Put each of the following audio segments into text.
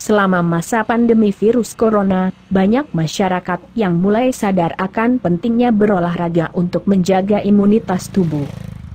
Selama masa pandemi virus corona, banyak masyarakat yang mulai sadar akan pentingnya berolahraga untuk menjaga imunitas tubuh.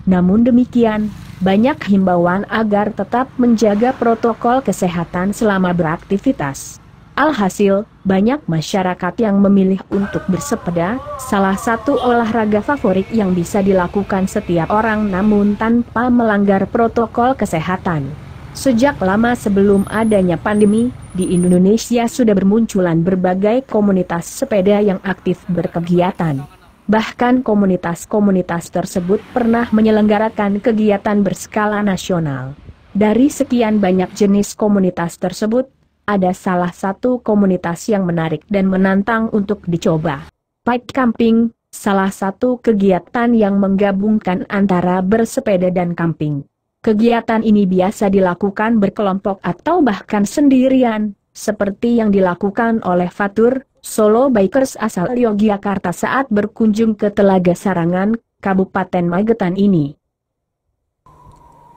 Namun demikian, banyak himbauan agar tetap menjaga protokol kesehatan selama beraktivitas. Alhasil, banyak masyarakat yang memilih untuk bersepeda, salah satu olahraga favorit yang bisa dilakukan setiap orang namun tanpa melanggar protokol kesehatan. Sejak lama sebelum adanya pandemi, di Indonesia sudah bermunculan berbagai komunitas sepeda yang aktif berkegiatan. Bahkan komunitas-komunitas tersebut pernah menyelenggarakan kegiatan berskala nasional. Dari sekian banyak jenis komunitas tersebut, ada salah satu komunitas yang menarik dan menantang untuk dicoba. Bike camping, salah satu kegiatan yang menggabungkan antara bersepeda dan camping. Kegiatan ini biasa dilakukan berkelompok atau bahkan sendirian, seperti yang dilakukan oleh Fatur, solo bikers asal Yogyakarta saat berkunjung ke Telaga Sarangan, Kabupaten Magetan ini.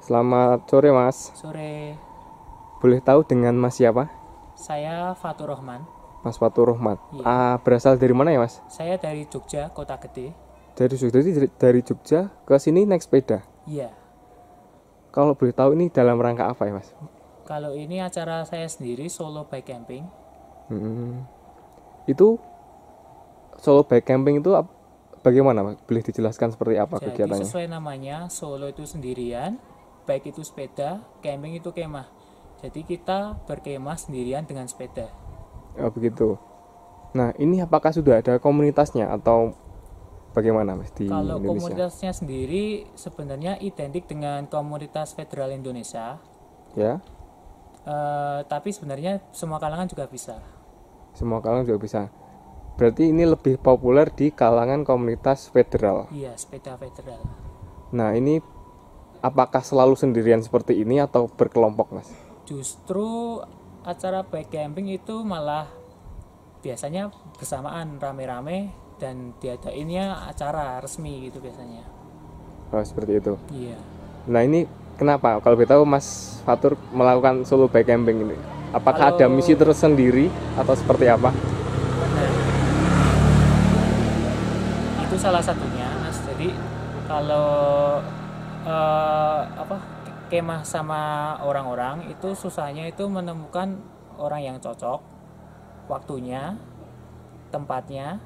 Selamat sore Mas. Sore, Boleh tahu dengan Mas siapa? saya Fatur Rahman. Mas Fatur Rahmat. Iya. Berasal dari mana ya Mas? Saya dari Jogja, Kota Gede. Dari Jogja ke sini naik sepeda. Iya. Kalau boleh tahu ini dalam rangka apa ya Mas? Kalau ini acara saya sendiri solo bike camping. Itu solo bike camping itu bagaimana Mas? Boleh dijelaskan seperti apa Jadi kegiatannya? sesuai namanya, solo itu sendirian, bike itu sepeda, camping itu kemah. Jadi kita berkemah sendirian dengan sepeda. Oh begitu. Nah ini apakah sudah ada komunitasnya atau bagaimana Mas di Kalau Indonesia? komunitasnya sendiri sebenarnya identik dengan komunitas federal Indonesia. Ya, Tapi sebenarnya semua kalangan juga bisa. semua kalangan juga bisa. Berarti ini lebih populer di kalangan komunitas federal. Iya, sepeda federal. Nah ini apakah selalu sendirian seperti ini atau berkelompok Mas? Justru acara bike camping itu malah biasanya bersamaan rame-rame dan diadainnya acara resmi gitu biasanya. Oh seperti itu. Iya. Nah ini kenapa kalau kita tahu Mas Fatur melakukan solo bike camping ini? Apakah Kalau- ada misi tersendiri atau seperti apa? Nah, itu salah satunya, Mas. Jadi kalau kemah sama orang-orang itu susahnya itu menemukan orang yang cocok, waktunya, tempatnya,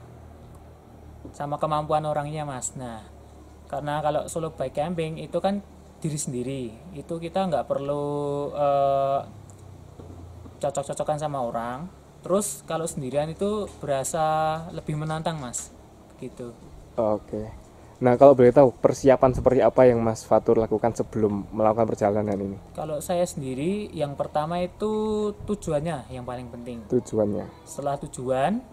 sama kemampuan orangnya, Mas. Nah, karena kalau solo bike camping itu kan diri sendiri, itu kita nggak perlu cocok-cocokan sama orang. Terus kalau sendirian itu berasa lebih menantang, Mas. Gitu. Oke. Nah kalau boleh tahu persiapan seperti apa yang Mas Fatur lakukan sebelum melakukan perjalanan ini? Kalau saya sendiri, yang pertama itu tujuannya yang paling penting. Tujuannya? Setelah tujuan,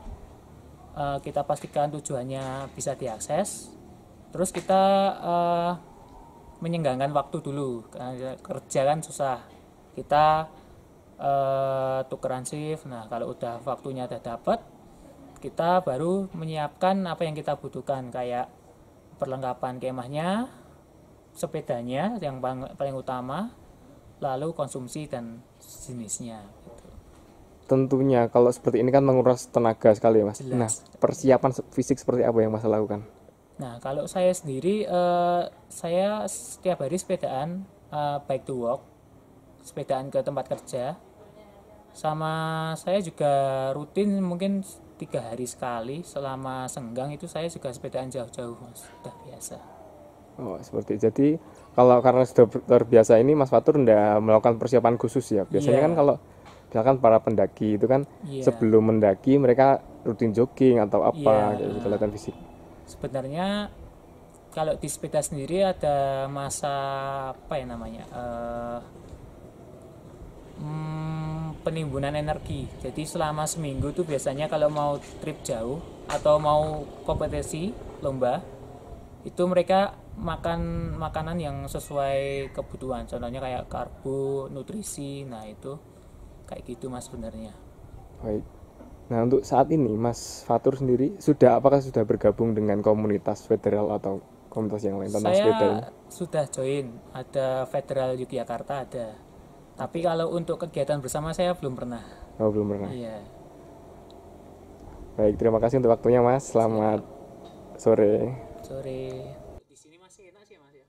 kita pastikan tujuannya bisa diakses. Terus kita menyenggangkan waktu dulu, karena kerja kan susah. Kita tukeran shift. Nah, kalau udah waktunya udah dapat, kita baru menyiapkan apa yang kita butuhkan, kayak perlengkapan kemahnya, sepedanya yang paling utama, lalu konsumsi dan jenisnya gitu. Tentunya kalau seperti ini kan menguras tenaga sekali ya Mas. Jelas. Nah persiapan fisik seperti apa yang Mas lakukan? Nah, kalau saya sendiri, saya setiap hari sepedaan, bike to work, sepedaan ke tempat kerja. Sama saya juga rutin mungkin 3 hari sekali, selama senggang itu saya juga sepedaan jauh-jauh, Mas. Udah biasa. Oh seperti jadi kalau karena sudah terbiasa ini Mas Fatur tidak melakukan persiapan khusus ya. Biasanya Iya. kan kalau misalkan para pendaki itu kan Iya. sebelum mendaki mereka rutin jogging atau apa Iya. kayak gitu, latihan fisik. Sebenarnya kalau di sepeda sendiri ada masa apa ya namanya, penimbunan energi. Jadi selama seminggu tuh biasanya kalau mau trip jauh atau mau kompetisi lomba, itu mereka makan makanan yang sesuai kebutuhan. Contohnya kayak karbo, nutrisi. Nah itu kayak gitu, Mas, sebenarnya. Baik. Nah untuk saat ini Mas Fatur sendiri apakah sudah bergabung dengan komunitas federal atau komunitas yang lain tentang sepeda ini? Saya sudah join, ada Federal Yogyakarta ada. Tapi kalau untuk kegiatan bersama saya belum pernah. Oh, belum pernah. Iya. Baik, terima kasih untuk waktunya Mas. Selamat sore. Sore. Di sini masih enak sih Mas ya.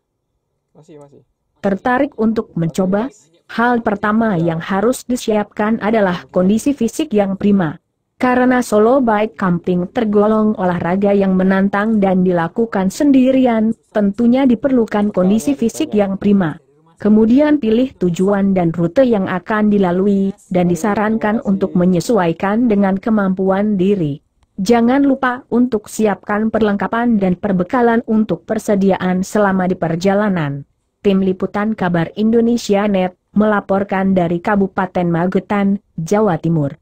Masih. Tertarik untuk mencoba? Hal pertama yang harus disiapkan adalah kondisi fisik yang prima. Karena solo bike camping tergolong olahraga yang menantang dan dilakukan sendirian, tentunya diperlukan kondisi fisik yang prima. Kemudian pilih tujuan dan rute yang akan dilalui, dan disarankan untuk menyesuaikan dengan kemampuan diri. Jangan lupa untuk siapkan perlengkapan dan perbekalan untuk persediaan selama di perjalanan. Tim Liputan Kabar Indonesia Net melaporkan dari Kabupaten Magetan, Jawa Timur.